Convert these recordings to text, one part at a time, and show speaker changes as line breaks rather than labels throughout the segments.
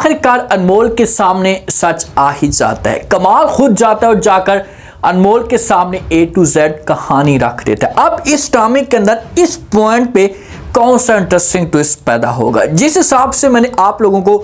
आखिरकार अनमोल के सामने सच आ ही जाता है। कमाल खुद जाता है और जाकर अनमोल के सामने A to Z कहानी रख देता है। अब इस ड्रामे के अंदर इस पॉइंट पे कौन सा इंटरेस्टिंग ट्विस्ट पैदा होगा। जिस हिसाब से मैंने आप लोगों को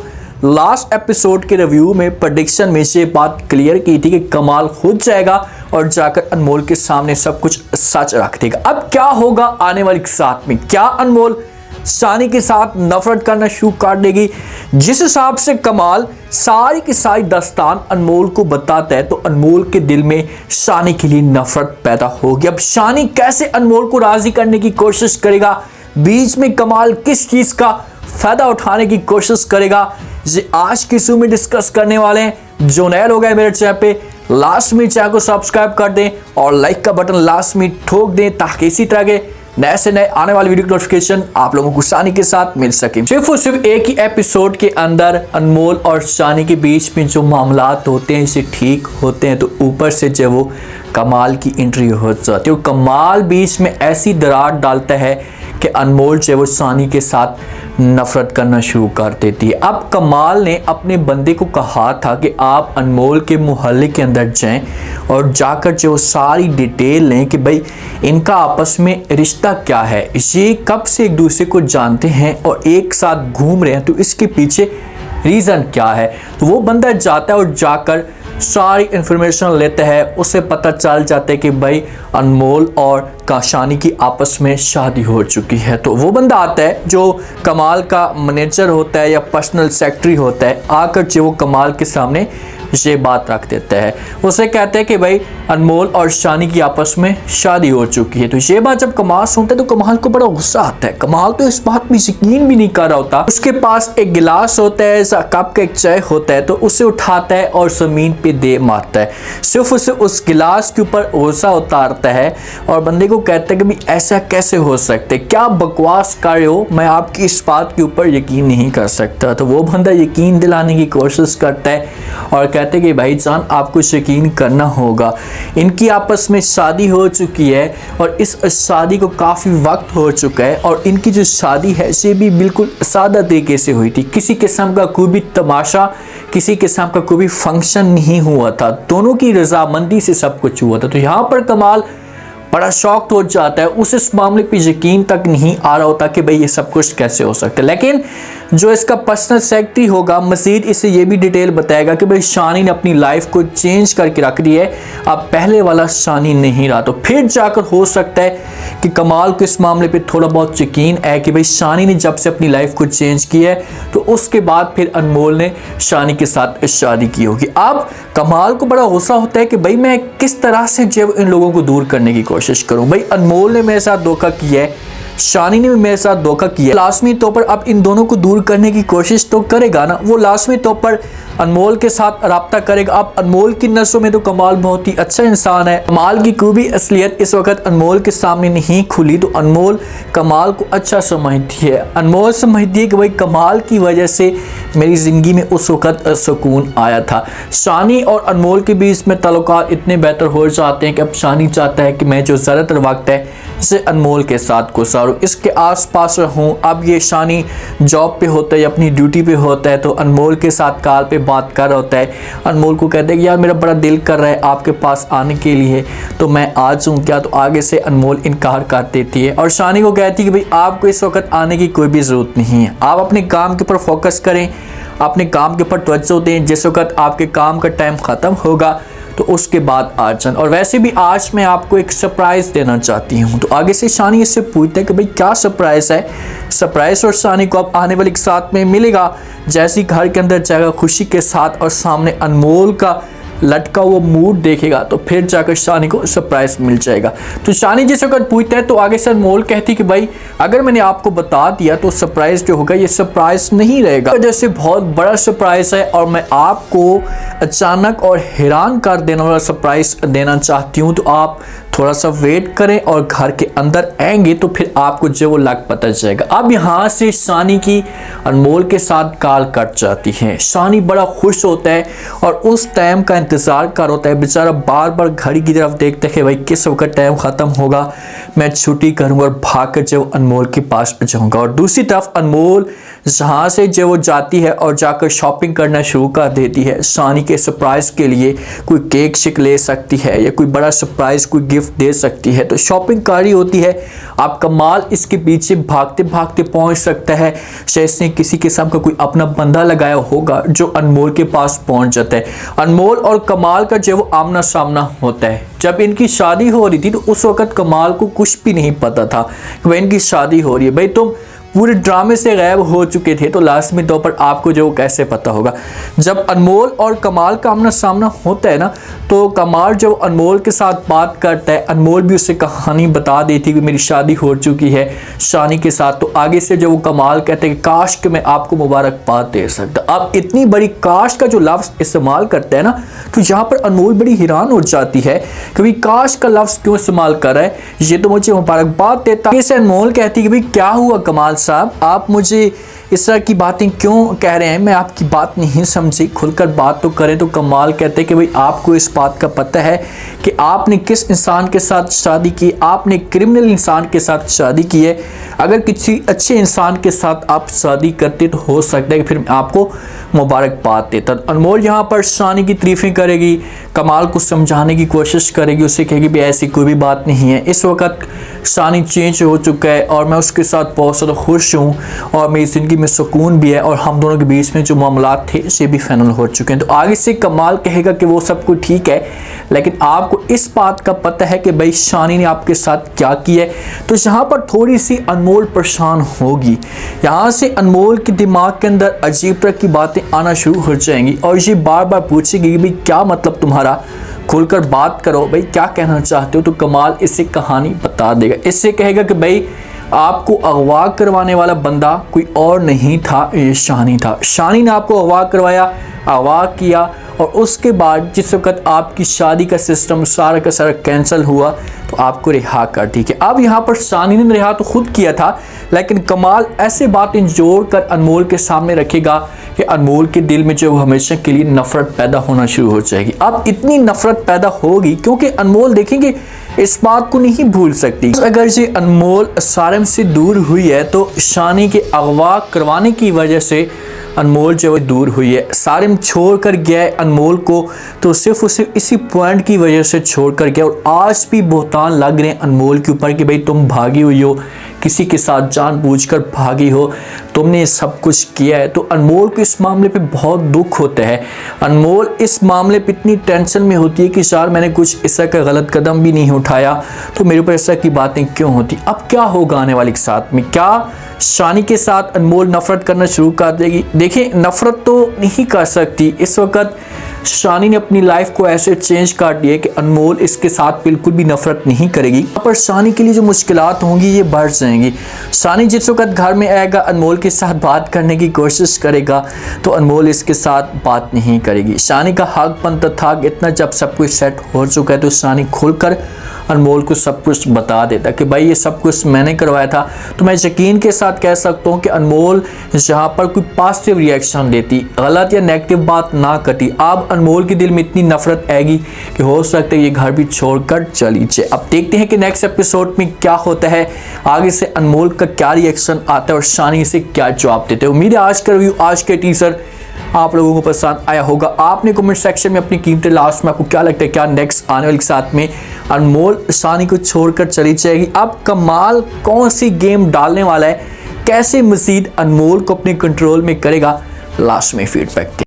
लास्ट एपिसोड के रिव्यू में प्रेडिक्शन में से बात क्लियर की थी कि कमाल खुद जाएगा और जाकर अनमोल के सामने सब कुछ सच रख देगा। अब क्या होगा आने वाली साथ में, क्या अनमोल शानी के साथ नफरत करना शुरू कर देगी। जिस हिसाब से कमाल सारी की सारी दास्तान अनमोल को बताता है तो अनमोल के दिल में शानी के लिए नफरत पैदा होगी। अब शानी कैसे अनमोल को राजी करने की कोशिश करेगा, बीच में कमाल किस चीज का फायदा उठाने की कोशिश करेगा, ये आज की शो में डिस्कस करने वाले हैं। जो नया लोग हैं मेरे चैनल पे, लास्ट में चैनल को सब्सक्राइब कर दें और लाइक का बटन लास्ट में ठोक दें ताकि इसी तरह के नए से नए आने वाली वीडियो की नोटिफिकेशन आप लोगों को शानी के साथ मिल सके। सिर्फ और सिर्फ एक ही एपिसोड के अंदर अनमोल और शानी के बीच में जो मामलात होते हैं इसे ठीक होते हैं तो ऊपर से जब वो कमाल की एंट्री हो जाती है और कमाल बीच में ऐसी दरार डालता है कि अनमोल जो वो शानी के साथ नफरत करना शुरू कर देती है। अब कमाल ने अपने बंदे को कहा था कि आप अनमोल के मोहल्ले के अंदर जाएं और जाकर जो सारी डिटेल लें कि भाई इनका आपस में रिश्ता क्या है, ये कब से एक दूसरे को जानते हैं और एक साथ घूम रहे हैं, तो इसके पीछे रीज़न क्या है। तो वो बंदा जाता है और जाकर सारी इंफॉर्मेशन लेता है। उसे पता चल जाता है कि भाई अनमोल और शानी की आपस में शादी हो चुकी है। तो वो बंदा आता है जो कमाल का मैनेजर होता है या पर्सनल सेक्रेटरी होता है, आकर जो वो कमाल के सामने ये बात रख देता है। उसे कहते हैं कि भाई अनमोल और शानी की आपस में शादी हो चुकी है। तो ये बात जब कमाल सुनता है तो कमाल को बड़ा गुस्सा आता है। कमाल तो इस बात में यकीन भी नहीं कर रहा होता। उसके पास एक गिलास होता है, कप का एक चाय होता है, तो उसे उठाता है और जमीन पे दे मारता है। सिर्फ उसे उस गिलास के ऊपर गुस्सा उतारता है और बंदे को कहता है कि भाई ऐसा कैसे हो सकता है, क्या बकवास कर रहे हो, मैं आपकी इस बात के ऊपर यकीन नहीं कर सकता। तो वो बंदा यकीन दिलाने की कोशिश करता है और कहते कि भाईजान आपको यकीन करना होगा, इनकी आपस में शादी हो चुकी है और इस शादी को काफ़ी वक्त हो चुका है और इनकी जो शादी है ये भी बिल्कुल सादा तरीके से हुई थी। किसी किस्म का कोई भी तमाशा, किसी किस्म का कोई भी फंक्शन नहीं हुआ था, दोनों की रजामंदी से सब कुछ हुआ था। तो यहाँ पर कमाल बड़ा शॉक्ड हो जाता है, उस इस मामले पे यकीन तक नहीं आ रहा होता कि भाई ये सब कुछ कैसे हो सकता है। लेकिन जो इसका पर्सनल सेक्रेटरी होगा मजीद इसे ये भी डिटेल बताएगा कि भाई शानी ने अपनी लाइफ को चेंज करके रख दी है, अब पहले वाला शानी नहीं रहा। तो फिर जाकर हो सकता है कि कमाल को इस मामले पे थोड़ा बहुत यकीन है कि भाई शानी ने जब से अपनी लाइफ को चेंज किया है तो उसके बाद फिर अनमोल ने शानी के साथ शादी की होगी। अब कमाल को बड़ा गुस्सा होता है कि भाई मैं किस तरह से जब इन लोगों को दूर करने की कोशिश करूं। भाई अनमोल ने मेरे साथ धोखा किया है, शानी ने भी मेरे साथ धोखा किया, लाजमी तौर पर अब इन दोनों को दूर करने की कोशिश तो करेगा ना। वो लाजमी तौर पर अनमोल के साथ रब्ता करेगा। अब अनमोल की नज़रों में तो कमाल बहुत ही अच्छा इंसान है। कमाल की कोई भी असलियत इस वक्त अनमोल के सामने नहीं खुली तो अनमोल कमाल को अच्छा समझती है। अनमोल समझती है कि भाई कमाल की वजह से मेरी ज़िंदगी में उस वक्त सुकून आया था। शानी और अनमोल के बीच में ताल्लुकात इतने बेहतर हो जाते हैं कि अब शानी चाहता है कि मैं जो ज़्यादातर वक्त है इसे अनमोल के साथ गुजारूं, इसके आसपास रहूं। अब ये शानी जॉब पे होता है, अपनी ड्यूटी पे होता है, तो अनमोल के साथ कॉल पे बात कर रहा होता है। अनमोल को कहते हैं कि यार मेरा बड़ा दिल कर रहा है आपके पास आने के लिए, तो मैं आ जाऊँ क्या। तो आगे से अनमोल इनकार कर देती है और शानी को कहती है कि भाई आपको इस वक्त आने की कोई भी ज़रूरत नहीं है, आप अपने काम के ऊपर फोकस करें, अपने काम के ऊपर तवज्जो दें। जिस वक्त आपके काम का टाइम ख़त्म होगा तो उसके बाद आ जान। और वैसे भी आज मैं आपको एक सरप्राइज़ देना चाहती हूँ। तो आगे से शानी इससे पूछते हैं कि भाई क्या सरप्राइज़ है। सरप्राइज़ और शानी को अब आने वाले साथ में मिलेगा। जैसे घर के अंदर जाएगा खुशी के साथ और सामने अनमोल का लटका हुआ मूड देखेगा तो फिर जाकर शानी को सरप्राइज मिल जाएगा। तो शानी जिस वक्त पूछता है तो आगे से अनमोल कहती कि भाई अगर मैंने आपको बता दिया तो सरप्राइज जो होगा ये सरप्राइज नहीं रहेगा, जैसे बहुत बड़ा सरप्राइज है और मैं आपको अचानक और हैरान कर देने वाला सरप्राइज देना चाहती हूँ। तो आप थोड़ा सा वेट करें और घर के अंदर आएंगे तो फिर आपको जो वो लग पता चलेगा। अब यहाँ से शानी की अनमोल के साथ कॉल कट जाती है। शानी बड़ा खुश होता है और उस टाइम का इंतज़ार कर होता है। बेचारा बार बार घड़ी की तरफ देखता है कि भाई किस वक्त टाइम ख़त्म होगा, मैं छुट्टी करूँगा और भाग कर जो अनमोल के पास जाऊँगा। और दूसरी तरफ अनमोल जहाँ से जो वो जाती है और जाकर शॉपिंग करना शुरू कर देती है। शानी के सरप्राइज़ के लिए कोई केक शिक ले सकती है या कोई बड़ा सरप्राइज़ कोई गिफ्ट दे सकती है, तो शॉपिंग कर रही होती है। आप कमाल इसके पीछे भागते भागते पहुंच सकता है। शायद इसने किसी किस्म का कोई अपना बंदा लगाया होगा जो अनमोल के पास पहुंच जाता है। अनमोल और कमाल का जो वो आमना सामना होता है। जब इनकी शादी हो रही थी तो उस वक्त कमाल को कुछ भी नहीं पता था कि भाई इनकी शादी हो रही है। भाई तुम पूरे ड्रामे से गायब हो चुके थे तो लास्ट में तौर पर आपको जो कैसे पता होगा। जब अनमोल और कमाल का आमना सामना होता है ना, तो कमाल जो अनमोल के साथ बात करता है, अनमोल भी उसे कहानी बता देती कि मेरी शादी हो चुकी है शानी के साथ। तो आगे से जो वो कमाल कहते हैं कि काश कि मैं आपको मुबारकबाद दे सकता। अब इतनी बड़ी काश का जो लफ्ज़ इस्तेमाल करता है ना, तो यहाँ पर अनमोल बड़ी हैरान हो जाती है कि भाई काश का लफ्ज़ क्यों इस्तेमाल कर रहा है, ये तो मुझे मुबारकबाद देता। इसे अनमोल कहती है कि भाई क्या हुआ कमाल साहब, आप मुझे इस तरह की बातें क्यों कह रहे हैं, मैं आपकी बात नहीं समझी, खुलकर बात तो करें। तो कमाल कहते हैं कि भाई आपको इस बात का पता है कि आपने किस इंसान के साथ शादी की, आपने क्रिमिनल इंसान के साथ शादी की है। अगर किसी अच्छे इंसान के साथ आप शादी करते तो हो सकता है कि फिर मैं आपको मुबारकबाद देता। अनमोल यहाँ पर शानी की तारीफ़ें करेगी, कमाल को समझाने की कोशिश करेगी, उससे कहेगी भी ऐसी कोई भी बात नहीं है। इस वक्त शानी चेंज हो चुका है और मैं उसके साथ बहुत ज़्यादा खुश हूँ और मेरी ज़िंदगी में सुकून भी है और हम दोनों के बीच में जो मामलात थे ये भी फाइनल हो चुके हैं। तो आगे से कमाल कहेगा कि वो सब कुछ ठीक है, लेकिन आपको इस बात का पता है कि भाई शानी ने आपके साथ क्या किया है। तो यहाँ पर थोड़ी सी अनमोल परेशान होगी। यहाँ से अनमोल के दिमाग के अंदर अजीब तरह की बातें आना शुरू हो जाएंगी और ये बार बार पूछेगी कि भाई क्या मतलब तुम्हारा, खुलकर बात करो, भाई क्या कहना चाहते हो। तो कमाल इसे कहानी बता देगा। इससे कहेगा कि भाई आपको अगवा करवाने वाला बंदा कोई और नहीं था, ये शानी था। शानी ने आपको अगवा करवाया, अगवा किया और उसके बाद जिस वक्त आपकी शादी का सिस्टम सारा का सारा कैंसिल हुआ तो आपको रिहा कर दी। कि अब यहाँ पर शानी ने रिहा तो खुद किया था, लेकिन कमाल ऐसे बातें जोड़ कर अनमोल के सामने रखेगा कि अनमोल के दिल में जो हमेशा के लिए नफरत पैदा होना शुरू हो जाएगी। अब इतनी नफरत पैदा होगी क्योंकि अनमोल देखेंगे इस बात को नहीं भूल सकती। अगर ये अनमोल सारम से दूर हुई है तो शानी के अगवा करवाने की वजह से अनमोल जो है दूर हुई है। सारिम छोड़ कर गया है अनमोल को तो सिर्फ उसे इसी पॉइंट की वजह से छोड़ कर गया और आज भी बहुतान लग रहे हैं अनमोल के ऊपर कि भाई तुम भागी हुई हो, किसी के साथ जानबूझकर भागी हो, तुमने सब कुछ किया है। तो अनमोल को इस मामले पे बहुत दुख होता है। अनमोल इस मामले पे इतनी टेंशन में होती है कि यार मैंने कुछ इस तरह का गलत कदम भी नहीं उठाया तो मेरे ऊपर इस तरह की बातें क्यों होती। अब क्या होगा आने वाले के साथ में, क्या शानी के साथ अनमोल नफरत करना शुरू कर देगी। देखिए नफरत तो नहीं कर सकती, इस वक्त शानी ने अपनी लाइफ को ऐसे चेंज कर दिया कि अनमोल इसके साथ बिल्कुल भी नफरत नहीं करेगी। पर शानी के लिए जो मुश्किलात होंगी ये बढ़ जाएंगी। शानी जिस वक्त घर में आएगा अनमोल के साथ बात करने की कोशिश करेगा तो अनमोल इसके साथ बात नहीं करेगी। शानी का हक बनता था कि इतना जब सब कुछ सेट हो चुका है तो शानी खुलकर अनमोल को सब कुछ बता देता कि भाई ये सब कुछ मैंने करवाया था। तो मैं यकीन के साथ कह सकता हूँ कि अनमोल यहाँ पर कोई पॉजिटिव रिएक्शन देती, गलत या नेगेटिव बात ना करती। अब अनमोल के दिल में इतनी नफरत आएगी कि हो सकता है ये घर भी छोड़कर चली जाए। अब देखते हैं कि नेक्स्ट एपिसोड में क्या होता है, आगे से अनमोल का क्या रिएक्शन आता है और शानी से क्या जवाब देते हैं। उम्मीद है आज का रिव्यू, आज के टीजर आप लोगों को पसंद आया होगा। आपने कमेंट सेक्शन में अपनी कीमती लास्ट में आपको क्या लगता है, क्या नेक्स्ट आने वाले के साथ में अनमोल शानी को छोड़कर चली जाएगी। अब कमाल कौन सी गेम डालने वाला है, कैसे मजीद अनमोल को अपने कंट्रोल में करेगा, लास्ट में फीडबैक